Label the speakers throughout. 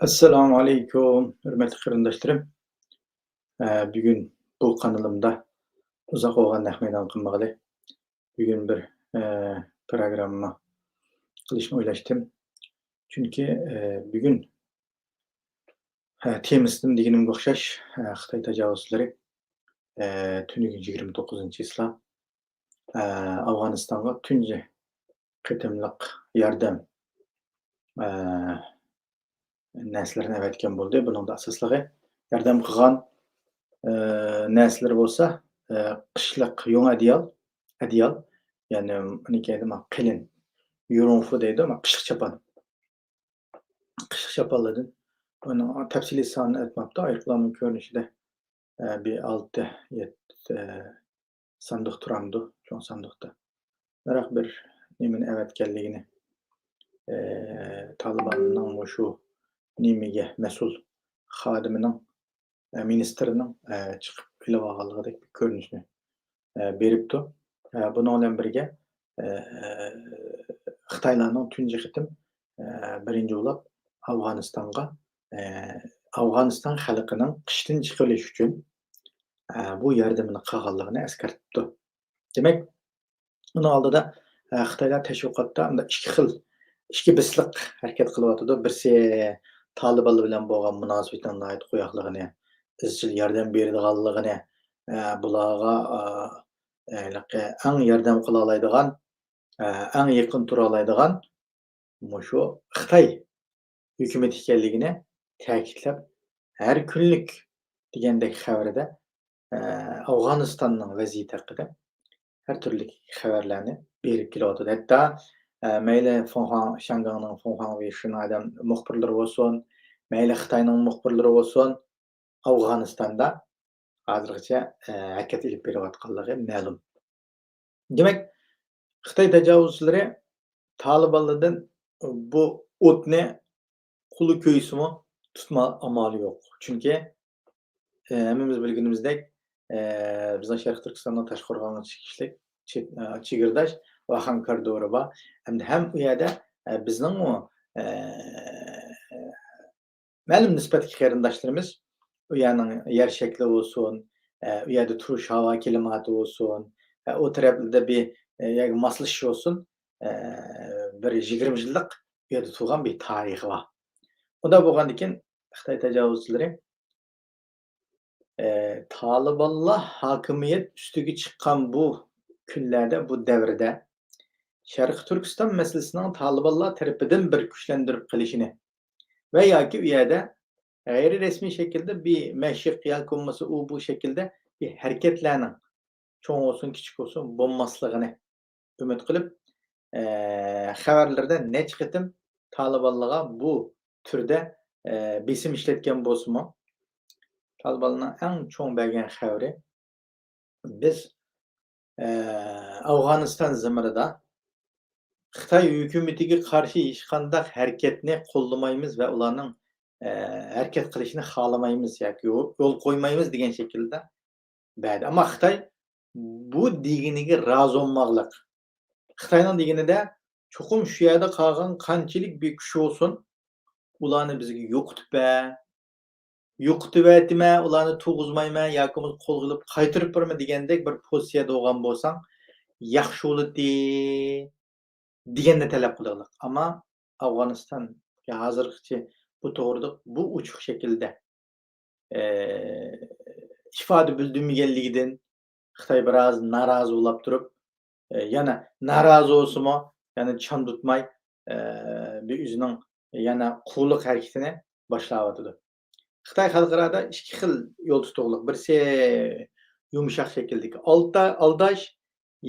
Speaker 1: Assalomu alaykum, hurmatli qarindoshlarim. Bugun bu kanalımda uzoq bo'lgan rahmaydan qilmag'ili. Bugun bir programma qilishni o'ylashdim. Chunki bugun temasidan deganimga o'xshash Xitoy tajovuzlari tunigi 29-isla Afg'onistonga tunji qitimliq yordam narsalarni avatgan bo'ldi. Buning da asosligi yordam qilgan narsalar bo'lsa, qishliq yung adyal, ya'ni buniki qalin yurunfu deydi, qishliq chapon. Qishliq chaponlardan uning tafsiliy sonini aytmabdi. Reklama ko'rinishida bir 6-7 sandiq turamdi, cho'ng sandiqda. Biroq bir nimani avatganligini Talibanning shu nimaga mas'ul xodimining ministrining chiqib kelib olganligidek bir ko'rinishni beribdi. Buning bilan birga Xitoylarning tunji qitim birinchi bo'lib Afg'oniston xalqining qishdan chiqilish uchun bu yordamini qilganligini eskartibdi. Demak, uning oldida Xitoylar tashviqotda ikki bisliq harakat qilyotdi. Birsi Talibanlar bilan bo'lgan munosabatni qo'yaqligini, izchil yordam beradiganligini, bularga eng yordam qila oladigan, eng yaqin tura oladigan shu Xitoy hukumati ekanligini ta'kidlab, har kunlik degandek xabarida Afg'onistonning vaziyati haqida har turli xabarlarni berib kelyapti. Hatto mayli Shanganning Fonhan ve Şinay'dan muxbirlari bo'lsin, mayli Xitoyning muxbirlari bo'lsin, Afg'onistonda hozirgacha harakat ilib berayotganligi ma'lum. Demak, Xitoy tajovuzchilari Talibanlardan bu o'tni quli ko'ysimi tutma amali yo'q. Chunki hammamiz bilganimizdek, bizning Sharq Turkistondan Toshqo'rg'onga chiqishlik chegirdash va Xankardori bor. Ham u yerda bizning ma'lum nisbatli qarindoshlarimiz u yerning yer shakli bo'lsin, u yerda turish havo klimati bo'lsin, o taraflarda bir moslashish bo'lsin, bir 20 yillik u yerda turgan bir tarixi bor. O da bo'lgandan keyin Xitoy tajovuzchilari Talibanlar hokimiyat ustiga chiqqan bu kunlarda, bu davrda Sharq Turkiston masalasining Talibanlar tarafidan bir kuchlantirib qilishini va yoki u yerda g'ayri rasmiy shaklda bir mashq yoki bo'lmasa u bu shaklda bir harakatlarning cho'ng olsun, kichik olsun bo'lmasligini umid qilib, xabarlarda necha qitim Talibanlarga bu turda besim ishlatgan bo'lsa-mu, Talibanlarning eng cho'ng bergan xabari biz Afg'oniston zamirida Xitoy hukumatiga qarshi hech qanday harakatni qo'llamaymiz va ularning harakat qilishini xohlamaymiz yoki yo'l qo'ymaymiz degan shaklda berdi. Ammo Xitoy bu deginiga rozi bo'lmoqlik. Xitoyning deganida cho'qim shu yerda qolgan qanchalik bir kuch bo'lsin, ularni bizga yo'qitib ularni tug'izmayman yoki qo'l qilib qaytarib beraman degandek bir pozitsiyada bo'lgan bo'lsang, yaxshi bo'ladi deganni talab qiladilar. Ammo Afg'oniston hozirgacha bu to'g'rida bu ochiq shaklda ifoda bildirmaganligidan Xitoy biroz norozi bo'lib turib, yana norozi bo'lsa-mu, yana chon tutmay bir o'zining yana qulluq harakatini boshlayotdi. Xitoy xalqarada ikki xil yo'l tutuqliq. Birisi yumshoq shakldagi aldash,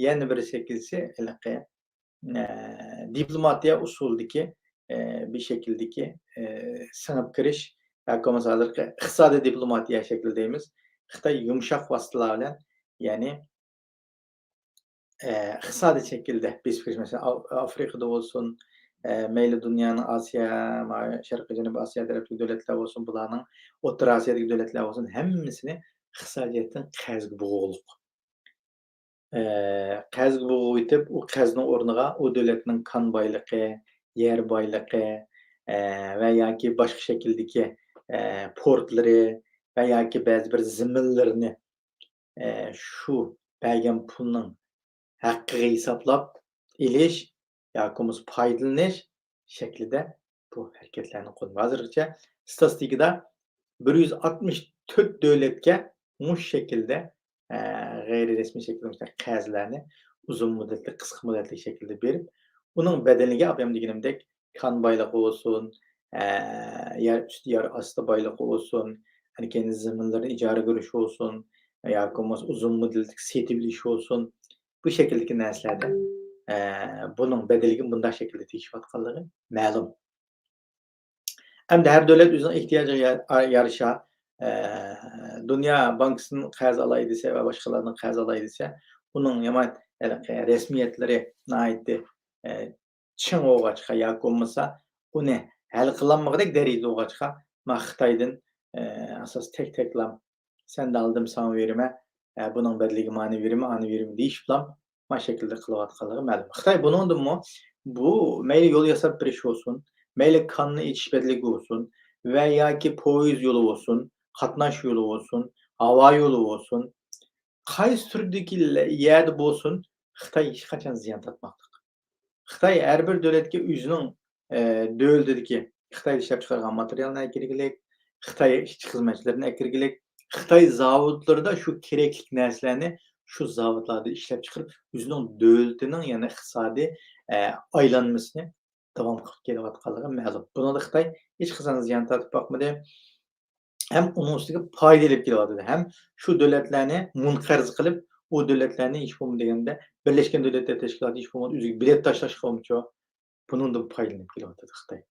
Speaker 1: yana bir şekilsi diplomatiya usulidagi bir şekildeki sınıp kirish yoki masalan iqtisodiy diplomatiya shaklida deymiz. Xitoy yumshoq vositalar bilan, ya'ni iqtisodiy shaklda mesela Afrikada bo'lsin, mayli dunyoning Osiyo, Sharqiy Janubiy Osiyo tarafdagi davlatlar bo'lsin, bularning O'rta Osiyodagi davlatlar bo'lsin, hammasini iqtisodiyotdan qarzga bog'liq. Qarzga bog'ib o'tib, u qarzning o'rniga u davlatning kon boyligi, yer boyligi, ve yoki boshqa shakldagi portlari va yoki ba'zi bir ziminlarini shu bergan pulning haqqiga hisoblab elish yoki bo'lmasa foydalanish shaklida bu harakatlarni qo'llaydi. Hozirgacha statistikada 164 davlatga mush shaklda g'ayriresmiy shaklda qarzlarni uzun muddatli, qisqa muddatli shaklda berib, uning badaliga opam deganimdek kon boyligi bo'lsin, yer usti, yer osti boyligi bo'lsin, keyin zaminlarni ijaraga berish bo'lsin, yoki bo'lmasa uzun muddatli setib olish bo'lsin. Bu şekildeki narsalarda bunun bedeliga bunday shaklda tegishayotganligi ma'lum. Hamda har davlat o'zining ehtiyojiga yarasha Dünya Bankası'nın qarz olay desa va boshqalarning qarz olay desa, uning yomon rasmiyatlari nihoyatda ching bo'lg'achqa yoki bo'lmasa uni hal qilolmagandek darajada bo'lg'achqa man Xitoydan asos tek-teklam senda oldim sana beraman, buning badaliga mani beraman deyish bilan mana shaklda qilayotganligi ma'lum. Xitoy buningdanmi bu mayli yo'l yasab berish bo'lsin, mayli konni ichish badaligi bo'lsin va yoki poyezd yo'li bo'lsin, qatnash yo'li bo'lsin, havo yo'li bo'lsin, qaysi turdagi yerda bo'lsin, Xitoy hech qachon ziyon tortmoqda. Xitoy har bir davlatga o'zining davlatidagi Xitoy ishlab chiqargan materialni kirgilik, Xitoy ishchi xizmatchilarini kirgilik, Xitoy zavodlarida shu kerakli narsalarni shu zavodlarda ishlab chiqarib, o'zining davlatining yana iqtisodiy aylanmasini davom qilib kelayotganligi ma'lum. Bunda Xitoy hech qachon ziyon tortib boqmadi. Hem onun ustiga foyda olib kelyapti. Hem shu davlatlarni munqarz qilib, u davlatlarni hech bo'lmaganda Birlashgan Davlatlar Tashkiloti hech bo'lmaganda o'ziga bilet tashlashga bo'lmoqchi. Bundan foydalanib kelyapti Xitoy.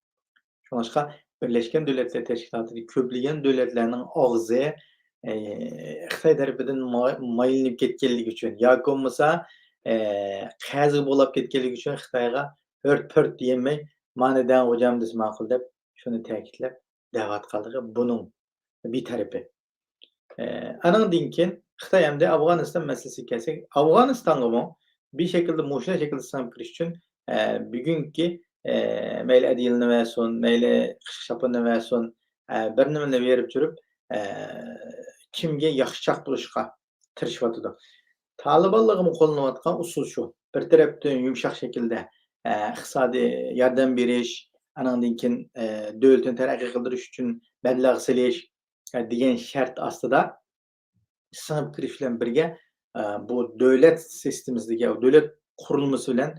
Speaker 1: Shuningdek, Birlashgan Davlatlar Tashkilotidagi ko'plagan davlatlarning og'zi Xitoy tarafidan maylinib ketganligi uchun yoki bo'lmasa qarzi bo'lib ketganligi uchun Xitoyga hört-pört yemay, manidan hocam desa ma'qul deb shuni ta'kidlab da'vat qildi. Buning bir tarafi. Anandan keyin Xitoy hamda Afg'oniston masalasiga kelsak, Afg'onistonga bir şekilde mushuna shaklda sinib kirish uchun bugungi mayli adilni versin, mayli qishshapini versin, bir nimani berib turib, kimga yaxshichoq bo'lishga tirishyapti. Talibanlarga qo'llanayotgan usul shu. Bir tarafdan yumshoq shaklda iqtisodiy yordam berish, anandan keyin davlatni taraqqiy qildirish uchun mablag' silish degan shart ostida sinib kirish bilan birga bu davlat sistemasida, davlat qurilmasi bilan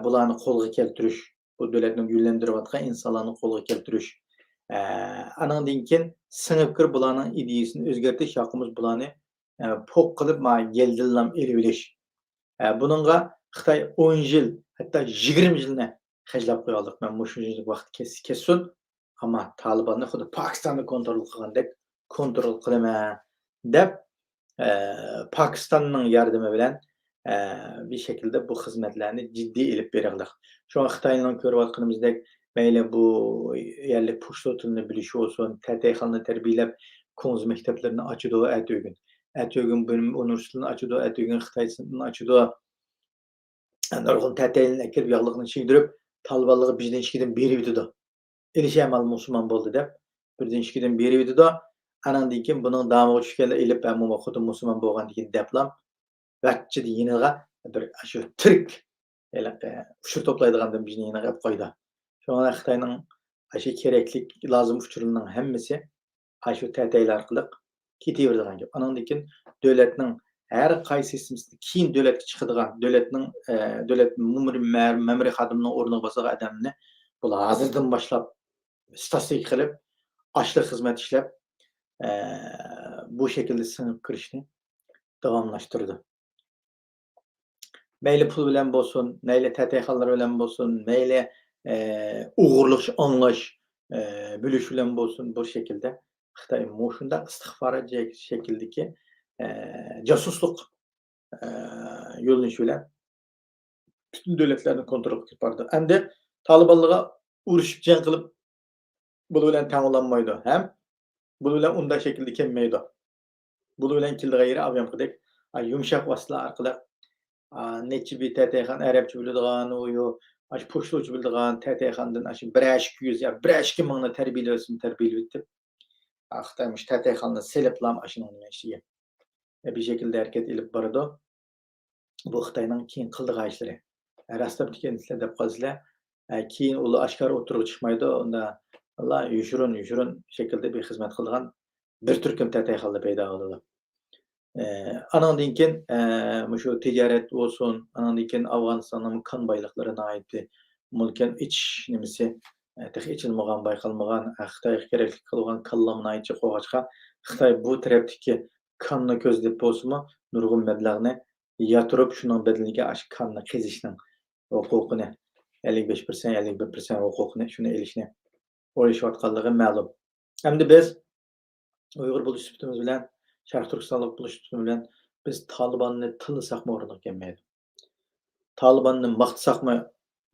Speaker 1: bularni qo'lga keltirish, bu davlatni yo'llantirayotgan insonlarni qo'lga keltirish, anandan keyin sinib kirib bularning ideyasini o'zgartirish, yoqimiz bularni poq qilib yeldillam elib olish. Buningga Xitoy 10 yil, hatto 20 yilni xajlab qo'yoldik. Men bu shunchalik vaqt kessin, ammo Talibanni xuddi Pokistonni kontrol qilgandek kontrol qilaman deb Pokistonning yordami bilan bir şekilde bu xizmatlarni jiddiy elib beraylik. Şu an Xitoyning ko'rayotganimizdek mayli bu yerlik pochta tilini bilish olsun, tatayxonni tarbiyalab, ko'z maktablarini ochadi atugin. Atugin bilim universitetini ochadi, atugin Xitoy sinfini ochadi. Nurg'un tataylarni kirib yog'liqni chigdirib, Talibanlarga bizdan ishkidan berib yutadi. Elishamal musulmon bo'ldi deb, birdan ishkidan berib yutadi. Anandan keyin buning damiga tushganlar elib, "Men xuddi musulmon bo'lgan" degan deblam vaqtchida yeniga bir shu tirik ushur to'playdigandan bizni yeniga olib qo'ydi. Shunga Xitoyning shu keraklik lozim uchurlarning hammasi shu tataylar orqali ketaveradigan gap. Anandan keyin davlatning har qaysi sistemasidan keyin davlatga chiqadigan, davlat ma'muriy xodimining o'rniga bosagan odamni bular hozirdan boshlab statistik qilib, ochliq xizmat ishlab bu şekilde sinib kirishni davomlashtirdi. Mayli pul bilan bo'lsin, mayli tatayxonlar bilan bo'lsin, mayli o'g'irlik anglash bilish bilan bo'lsin, bu şekilde Xitoy shunday istixborot shakldagi josuslik yo'linishi bilan butun davlatlarni kontrol qilib bordi. Endi Talibanlarga urushib jang qilib bu bilan ta'minlanmaydi. Ham bu bilan unday shaklda kelmaydi. Bu bilan keldiği yeri avyamqidek yumshoq vositalar orqali necha bir tatayxon arabcha biladigan, Aş poçtlucu bildiğin TTX'dan aşı 1-200 ya 1-2 mingni terbiyeleyip Xitaymış TTX'ni seliplam aşının işi. Bir şekilde hareket edip barıdı. Bu Xitayning keyin qildigan ishlari. Rastlab tikendisizlar deb qolsizlar. Keyin ular oshkor o'tirib chiqmaydi. Unda Allah yushurin şekilde bir xizmat qilgan bir turkum TTX'lar paydo bo'ladi. Anandan keyin mushu tijorat bo'lsin, anandan keyin Afg'onistonning kon boyliqlari nihoyatda mulkan ich nimasi tex ichilmagan, bayqalmagan, Xitoyga kerakli qilgan konlar nihoyatcha qo'g'achqa Xitoy bu tarafdagi konni ko'zlab bo'lsinmi, nurg'un mablag'ni yatırıp şunun bedeliga aş kanni qezishning huquqini 55%, 51% huquqini shuni elishni o'ylashayotganligi ma'lum. Endi biz Uyg'ur bo'lish sifatimiz bilan, Sharq Turkistonlik bo'lish sifatimiz bilan biz Tolibonni tillasaqmi o'rinli kelmaydi. Tolibonni maqtasaqmi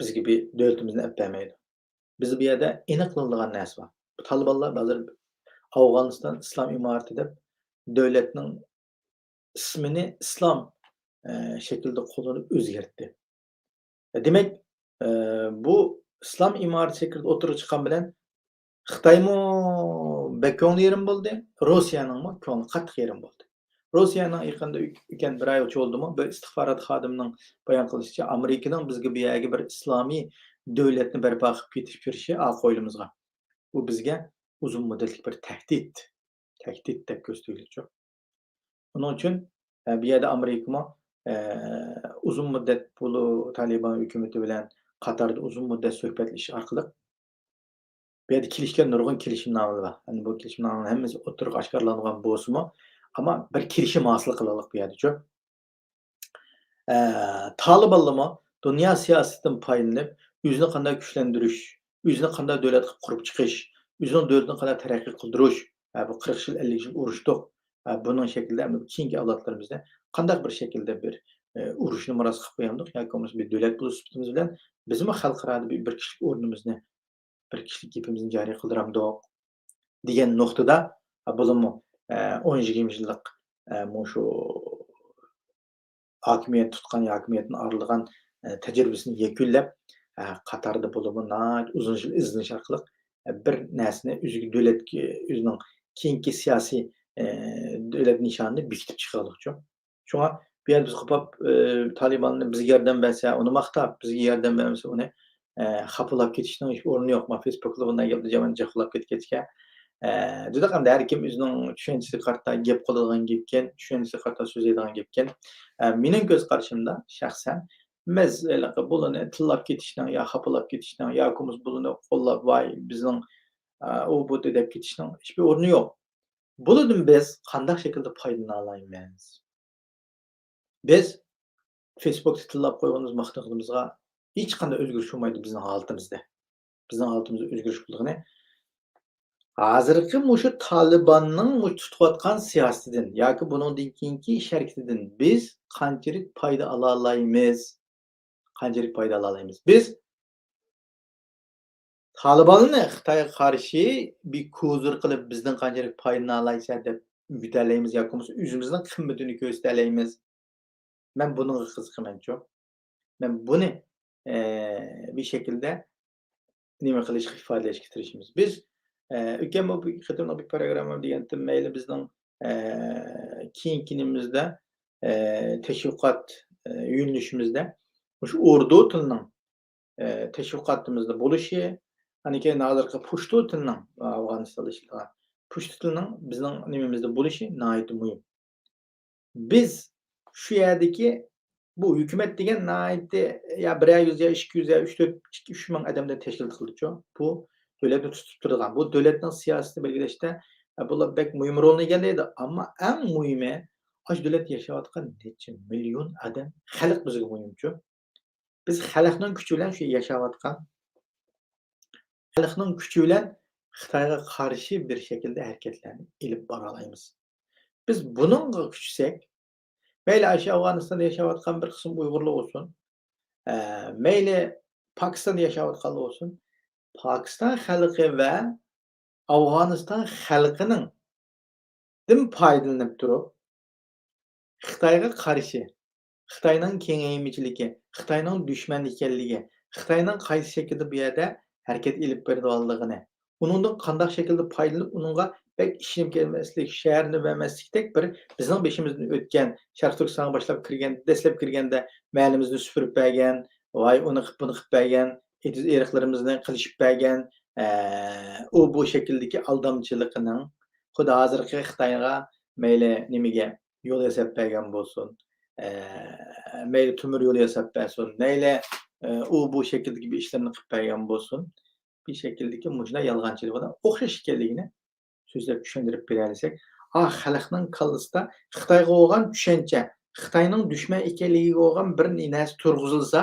Speaker 1: bizga bir davlatimizni olib bermaydi. Biz bu yerda aniqlanadigan narsa bor. Tolibonlar hozir Afg'oniston islom imorati deb davlatning ismini islom şekilde kullanıp o'zgartdi. Demek bu islom imorati şekilde o'tirib chiqqan bilan Xitoymi bek ko'ngli yerim bo'ldi, Rossiyaningmi ko'ngli qattiq yerim bo'ldi. Rossiyaning yaqinda ekan bir oy o'ldimi, bir istixborot xodimining bayon qilishicha, Amerikaning bizga bu yerga bir islomiy davlatni barpo qilib ketish kirishi qo'limizga. Bu bizga uzun muddatli bir tahdid deb ko'rsatilishi. Onun uchun bu yerda Amerikami uzun muddat bu Taliban hükümeti bilan Qatarda uzun muddat suhbatlashish orqali bu yerda kelishgan nurg'un kelishimnomalar bor. Hani bu kelishimnomalarning hammasi o'tiriq oshkorlangan bo'lsa-mu, ammo bir kelishim hosil qilaylik bu yerda-ku. Talibanlarmi dunyo siyosatidan foydalanib, o'zini qanday kuchlantirish, o'zini qanday davlat qilib qurib chiqish, o'zining davlatini qanday taraqqiy qildirish, bu 40 yil, 50 yil urushdiq. Bunun şekilde keyingi avlodlarimizda qanday bir şekilde bir urushni miros qilib qo'yamdik yoki bo'lmasa bir davlat bo'lish sifatimiz bilan bizmi xalqaro bir kishilik o'rnimizni, bir kishilik gapimizni joriy qildiramdik degan nuqtada bo'limi 10-20 yillik shu hokimiyat tutgan, hokimiyatni aralagan tajribasini yakunlab Qatarda bo'limi uzun yil izlanish orqali bir narsani o'ziga davlatga o'zining keyingi siyosiy devlet nişanını bekitip çıkardıkça. Şuna bir yer biz kapap Taliban'ın bize yerden verse, onu maktap, bize yerden vermese onu kapılap geçişten hiçbir ornu yok. Ma Facebook'ta bundan yapacağım cahılap geçke. Dedik hem de her kim özünün düşüncesi kartta gep kılığın gepken, düşüncesi kartta söz edilen gepken. Benim göz karşımda şahsen mesela bulunu tillap geçişten ya kapılap geçişten ya kumuz bulunu kollap vay bizim o bu dedep geçişten hiçbir ornu yok. Bunun biz qandaq şekilde paydını alaymiz. Biz Facebook'ta tillab qo'yganimiz maqtadımızga hech qanday o'zgarish bo'lmaydi bizning holatimizda. Bizning holatimizda o'zgarish bo'lgani hozirgi mushu Talibanning tutayotgan siyosatidan yoki buningdan keyingi ish harakatidan biz qanchalik foyda ola olamiz? Qanchalik foyda ola olamiz? Biz Talibanni Xitoyga qarshi bir ko'zir qilib bizdan qanchalik foydalana olasiz deb ümitlaymiz yoki bo'lmasa o'zimizning qimmatini ko'rsatalaymiz. Men bunga qiziqaman-ku. Men buni bir şekilde nima qilishga ifodalashga tirishamiz. Biz o'tgan bir qatorli bir programma degandim, mayli bizning keyinginimizda tashviqot yo'nalishimizda shu urdu tilining tashviqotimizda bo'lishi, hani keyin hozirgi pushtu tilining Afg'onistonda ishlagan pushtu tilining bizning nimamizda bo'lishi nihoyatda muhim. Biz şu yerdeki bu hükümet degan nihoyatda ya 100 ya 200 ya 3 ming odamdan tashkil qildi-ku. Bu davlatni tutib turgan. Bu davlatning siyosatini belgilashda bular bek muhim rolni egallaydi. Ammo eng muhimi shu davlat yashayotgan necha million odam xalq bizga muhimku. Biz xalqning kuchi bilan shu yashayotgan xalqning kuchi bilan Xitoyga qarshi bir şekilde hareketlarni ilib bora olamiz. Biz buningga kuchsak Meyli Ayşe Afganistan'da yaşayotgan bir kısım Uygurlar olsun, meyli Pakistan'da yaşayotganlar olsun, Pakistan halkı ve Afganistan halkının dim faydalanıp durup, Xitoyga qarshi, Xitoyning kengaymichiligi, Xitoyning dushman ekanligi, Xitayning qaysi şekilde bu yerda harakat ilib berdiganligini, uningdan qandaq şekilde foydalanib, uningga bek ishonib kelmaslik, shaharni bermaslikdek bir bizning beshimizdan o'tgan Sharq Turkistonga boshlab kirgan, dastlab kirganda mahallamizni supurib bergan, voy uni qilib, buni qilib bergan, eriqlarimizni qilishib bergan, u bu shakldagi aldamchiligining xuddi hozirgi Xitoyga mayli nimaga yo'l yasab bergan bo'lsin, mayli temir yo'l yasab bersin, mayli u bu şekildeki bir işlerini qilib bergan bo'lsin, bir şekildeki mujna yolg'onchilik bilan o'xshash ekanligini so'zlab tushuntirib beralik. Xalqning kallasida Xitoyga bo'lgan tushuncha, Xitoyning dushman ekanligiga bo'lgan bir narsa turg'izilsa,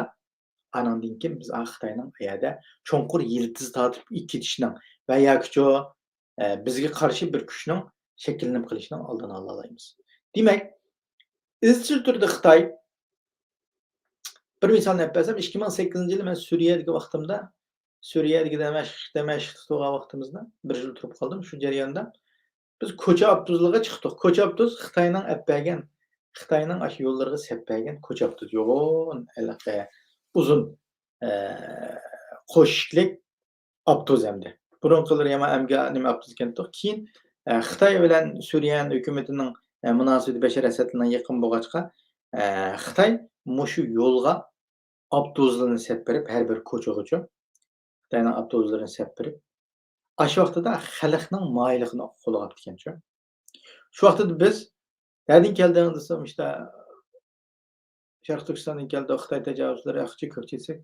Speaker 1: anandan keyin biz Xitoyning bu yerda cho'nqur yildiz tortib ketishning va yoki bizga qarshi bir kuchning shakllanib qolishining oldini ola olamiz. Demak, izchil turda Xitoy bir misalni aytib bersam, 2008-yili men Suriyadagi vaqtimda, Suriyadagi Damashqda turgan vaqtimizda 1 yil turib qoldim. Shu jarayonda biz ko'cha avtobuslarga chiqdik. Ko'cha avtobus Xitoyning olib bergan, Xitoyning ash yo'llariga sep bergan ko'cha avtobus. Yo'g'on, anaqa uzun qo'shiklik avtobus hamda. Burunqilari ham amga nima avtobus ekandik. Keyin Xitoy bilan Suriyaning hukumatining munosabati Bashar Asadning yaqin bo'lg'achqa, Xitoy mushu yo'lga avtobuslarni sep berib, har bir ko'cha-ko'cha Xitoyning avtobuslarini sep berib, shu vaqtida xalqning moyilligini qo'lga olib ekan-ku. Shu vaqtida biz "Nereden geldin?" desem, işte Sharq Turkistondan keldi, Xitoy tajovuzlari haqida ko'p desak,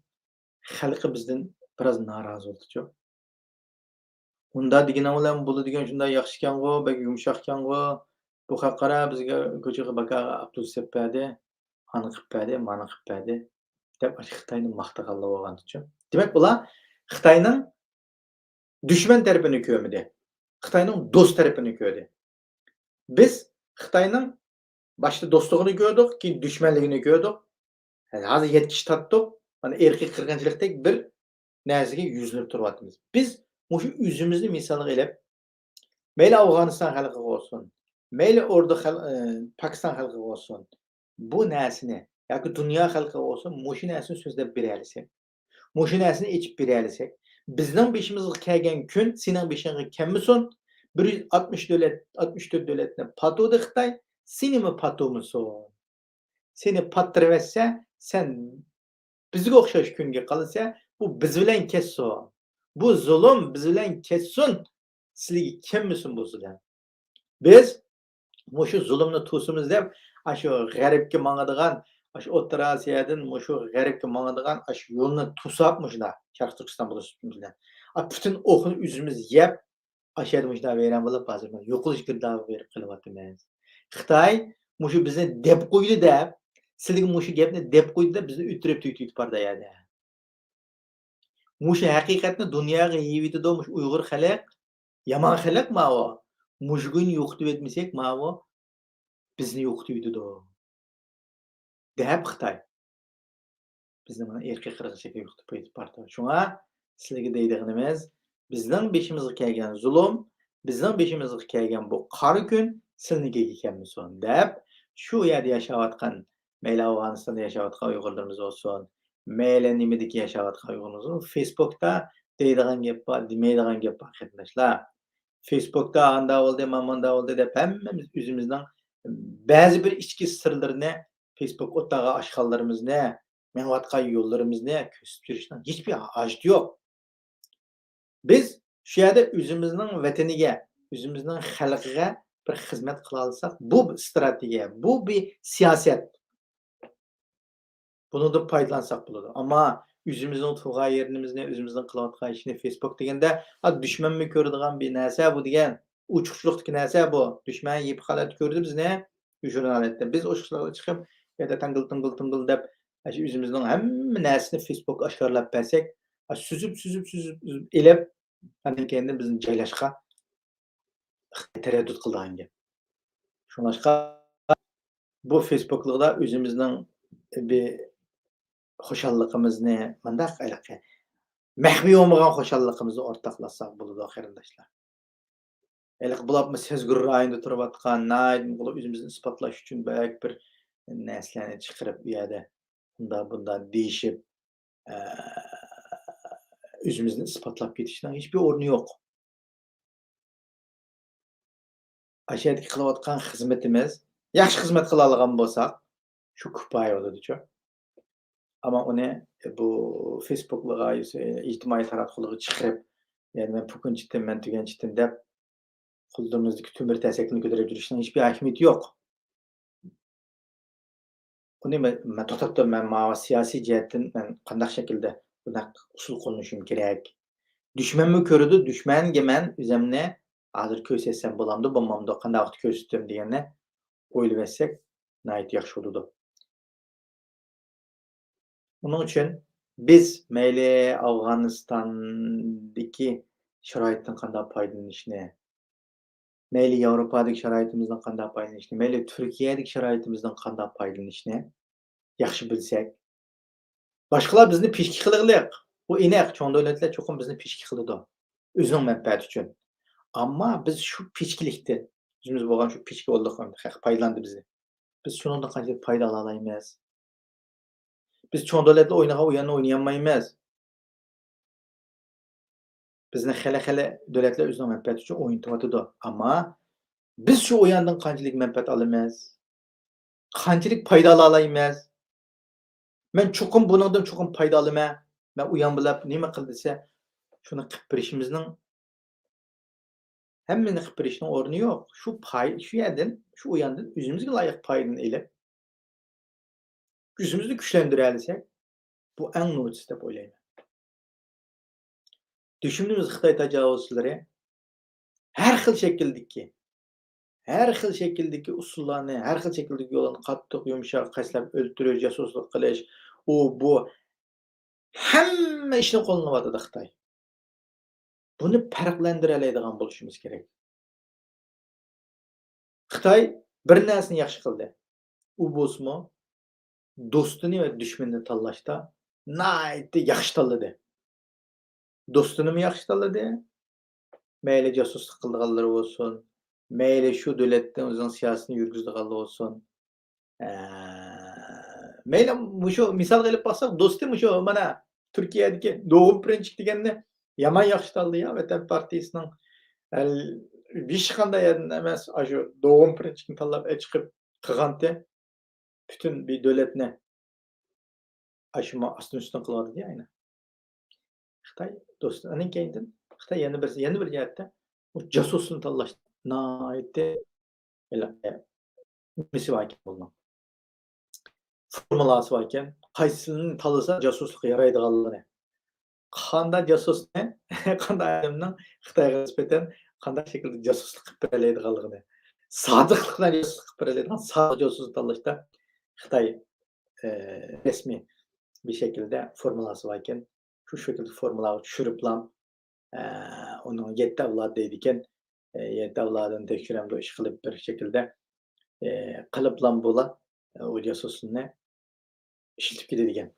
Speaker 1: xalqi bizdan biroz norozi bo'ldi-ku. Unda degani bilan bo'ladigan shunday yaxshi ekan-ku, bak yumshoq ekan-ku, bu xalqaro bizga ko'chaga baka avtobus sep berdi, ani qilib berdi, mana qilib berdi deb Xitoyni maqtaganlar bo'lgandi-ku. Demak, ular Xitoyning düşman tarafini ko'rmadi. Xitoyning do'st tarafini ko'rdi. Biz Xitoyning boshida do'stligini ko'rdik, keyin dushmanligini ko'rdik. Hozir yetkish tatdik. Mana erkiy qirg'inchilikdek bir narsaga yuzlanib turyapmiz. Biz mushu o'zimizni misolga ilib, mayli Afg'oniston xalqi bo'lsin, mayli O'rda Pokiston xalqi bo'lsin, bu narsani yoki dunyo xalqi bo'lsin, mushu narsani so'zlab beraylik. Mushu narsani ichib beraylik. Bizning beshimizga kelgan kun sening beshingga kelmasin. 64 davlatni patodi Xitoy, senimi patomisan? Seni pattirversa, sen bizga o'xshash kunga qolsa, bu biz bilan kessin. Bu zulm biz bilan kessin. Sizlarga kelmasin bu zulm. Biz mushu zulmni to'simiz deb, shu g'arbga mangadigan, shu O'rta Osiyodan mushu g'arbga mangadigan shu yo'lni to'sab mushuna Sharq Turkiston bilan. Butun o'qni o'zimiz yeb, yerda mushuna vayron bo'lib, hozir yo'qolish girdobı berib qilyapmiz. Xitoy mushu bizni deb qo'ydi deb, sizlarga mushu gapni deb qo'ydi deb bizni o'tirib tuytib bordi yerda. Mushu haqiqatni dunyoga yeyitdi mush Uyg'ur xalq, yomon xalq ma'vo. Mushgun yo'qitib etmasak ma'vo bizni yo'qitib deb Xitoy bizni mana erkak qirg'inchilikka yo'qitib qo'yib bordi. Shunga sizlarga deydiganimiz, bizning beshimizga kelgan zulm, bizning beshimizga kelgan bu qora kun sizlarga kelmasin deb, shu yerda yashayotgan, mayli Afg'onistonda yashayotgan Uyg'urlarimiz bo'lsin, mayli nimadagi yashayotgan Uyg'urlarimiz bo'lsin, Facebookda deydigan gap bor, demaydigan gap bor qarindoshlar. Facebookda anda oldu, mamanda oldu deb hammamiz o'zimizning ba'zi bir ichki sirlarini Facebook o'rtaga ochganlarimizni, menayotgan yo'llarimizni ko'rsatib berishning hech bir hojati yo'q. Biz shu yerda o'zimizning vataniga, o'zimizning xalqiga bir xizmat qila olsak, bu bir strategiya, bu bir siyosat. Bundan foydalansak bo'ladi. Ammo o'zimizning tug'an yerimizni, o'zimizning qilayotgan ishni Facebook deganda, dushmanmi ko'radigan bir narsa bu degan, uchuqchilikdagi narsa bu. Dushman yeb qolat ko'rdi bizni, jurnalistlar. Biz o'shalarga chiqib, yerda tangil deb, o'zimizning hamma narsani Facebook oshkorlab bersak, suzib elib, andan keyin bizni joylashga taraddud qiladigan gap. Shunga bu Facebook'da o'zimizning bir xushalligimizni, mandaq aylaqa maxfiy olmagan xushalligimizni o'rtoqlasak bo'ladi qarindoshlar. Bularni sezgir rayonida turayotgan, o'zimizni isbotlash uchun bak bir narsalarni chiqarib u yerda bunda deyishib, Özümüzni ispatlap ketişinin hiçbir ornu yok. Aşağıdaki kılavatkan hizmetimiz, yaxşı hizmet kılalıgan bolsak, şu küpaya boladyço. Ama onu bu Facebook ve gaýysy ijtimai taratqulygy çykyryp, yani men pukunçytym, men tügençytym dep kuldurmuzdyky tüm bir täsekini göterip жүрüşiniň hiçbir ähmiýeti ýok. Ony men totatda men maňa syýasy jihetden men kandaq şekilde bunak usul gollanýşym gerek. Düşmenmi körüdi, düşmenge men üzemne hazır köýsetsem bolamdy, bolmamdy, kandaq wagt köýsetdim diýeni oýlap etsek nähit ýaxşy bolurdy. Onuň üçin biz meýli Awganystandyky şaraitden kandaq paýdalanyşyny, meýli Ýewropadaky şaraitymyzdan kandaq paýdalanyşyny, meýli Türkiýedeki şaraitimizden kandaq paýdalanyşyny ýaxşy bilsek, başgalar bizni pişki kylyglyk. Bu inek, çoň döwletler çokum bizni pişki kyldy. Özüniň menfaati üçin. Amma biz şu pişkilikden, özümüz bolgan şu pişki boldyk, haq paýdalandy bizi. Biz şunundan kançalyk paýda ala alaýmys? Biz çoň döwletler oýnaga uýany oýnaýanmaýmys. Bizni hele döwletler özüniň menfaati üçin oýnatypdy. Amma biz şu oýandan kançalyk menfaat alamys? Kançalyk paýda ala alaýmys? Men çokum bunundan çokum paýda alyma. Men uyan bilap nime kıldıysa şunu qıp birişimizning hemmeni qıp birişiniň orny ýok. Şu ýerden, şu uyandan özümizge laýyk paýdany elep güýjümizi güýçlendirälisek bu eň nurçsy dep oýlaýmyn. Düşündüğümüz Xitay tajawuzçylary her xil şekildeki usullarny, her xil şekildeki ýolany gattyk, ýumşak, gaçlap öldürür, jasusluk kılıç, o bu hemme işini gollanywatdy Xitay. Bunu perklendireläýdigan boluşymyz gerek. Xitay bir näsini ýaxşy kıldy. U bolsunmy dostuny we düşmenini tanlaşda naýatly ýaxşy tanlady. Dostunymy ýaxşy tanlady, meýle jasusluk kıldyganlary bolsun, meýle şu döwletden özüň syýasatyny ýürgizdiganlar bolsun. Meýle muşu misal gelip baksak dostu muşu mana Türkiýedeki Doğum Perinçik digenini yaman ýaxşy tanlady ýa Vatan Partiýasynyň hiç kандай ýerinde emas, aşo Doğum Perinçikini tanlap çykyp kyganda bütün bir döwletni aşıma astyn üstün kılady diýe aýna. Xitay dostu. Anan keýinden Xitay ýene bir ýerde o jasuslyny tanlaşdy. Naýatly nimesi barken bolmaň. Formulasy barken, kaýsysyny tanlasa jasuslukka ýaraýdyganlygy. Kanda jasus ne? Kanda adamyň Xitayga nispeten kandak şekilde jasusluk kılıp bereleydiganlygyny. Sadyklyk bilen jasusluk kılıp bereleydigan sadyk jasusy tanlaşda Xitay resmi bir şekilde formulasy barken, şu şekilde formulany çürüplam onuň 7 awlady diýdiken, 7 awladyny tekşiremde iş kılıp bir şekilde kılıplam bola o jasuslyny işletip gidedigen.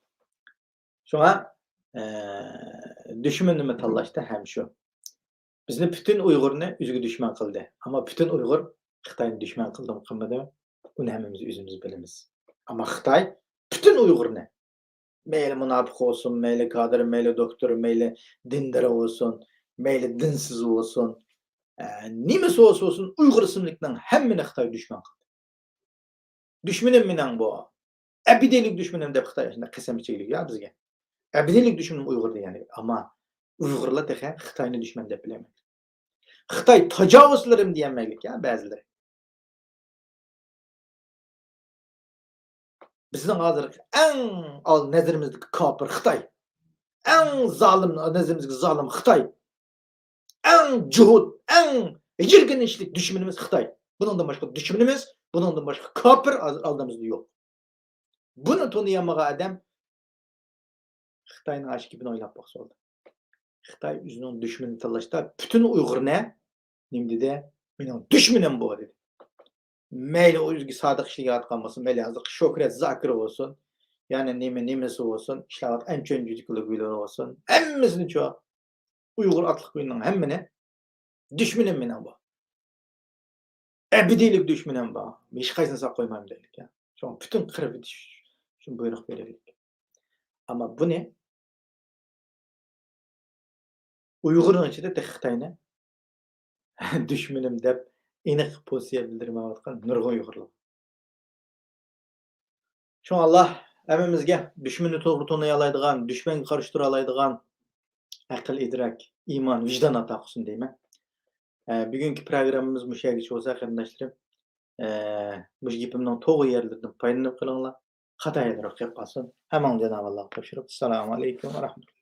Speaker 1: Şoňa düşmenimi tanlaşda hem şu. Bizni bütün Uygurny üzügi düşman kıldy. Ama bütün Uygur Xitayny düşman kıldymy kılmady, bunu hemmimiz özümüz bilemiz. Ama Xitay bütün Uygurny meýle munapyk bolsun, meýle kadyr, meýle doktor, meýle dindar bolsun, meýle dinsiz bolsun, nimesi bolsun Uygur ismlikden hemmini Xitay düşman kıldy. Düşmenim menen bu. Ebidelik düşmenim dep Xitay şunda qesem içilik ýa bizge. Ebidelik düşmenim Uygur diýeni. Ama Uygurlar tehe Xitayny düşmen dep bilemek. Xitay tajawuzlarym diýenmeglik ýa bäzileri. Bizning hazırki en al nezirimizdeki kapır Xitay. En zalim nezirimizdeki zalim Xitay. En cuhud, en jirginişlik düşmenimiz Xitay. Bunundan başka düşmenimiz, bunundan başka kapır aldığımızda yok. Bunu tanıýamaga adam Xitaynyň aşkybini oýlap baksa boldy. Xitay özüniň düşmenini tanlaşda bütün Uygur ne? Nimdide meniň düşmenim bu dedi. Meýle o özügi sadyk işlige atgan bolsun, meýle hazır Şöhret Zakir bolsun, ýani nimesi bolsun, işläp en çönjüdikli güýler bolsun, hemmisini çok Uygur atlyk güýüniň hemmini düşmenim menen bu. Ebidilik düşmenim bu. Hiç gaýsyny sak goýmaýmyn diýdik ýa. Şoň bütün kırıp şun buyruk bererlik. Ama bu ne? Uyg'urning ichida Xitoyni dushmanim deb aniq pozitsiya bildirmayotgan nurg'un Uyg'urlar. Şoňa Allah hemmemizge düşmeni togry tanıy alaydygan, düşmenge karşı tura alaydygan akıl, idrak, iman, vicdan ata kılsyn diýme. Bugünkü programmamız muşa geçip bolsa garyndaşlarym, bu gepimden togy ýerlerden paýdanyp galyňlar. Hata ýerler okýap galsyn. Hemmäň Cenab Allah goşuryp. Assalamu aleykum we rahmetullah.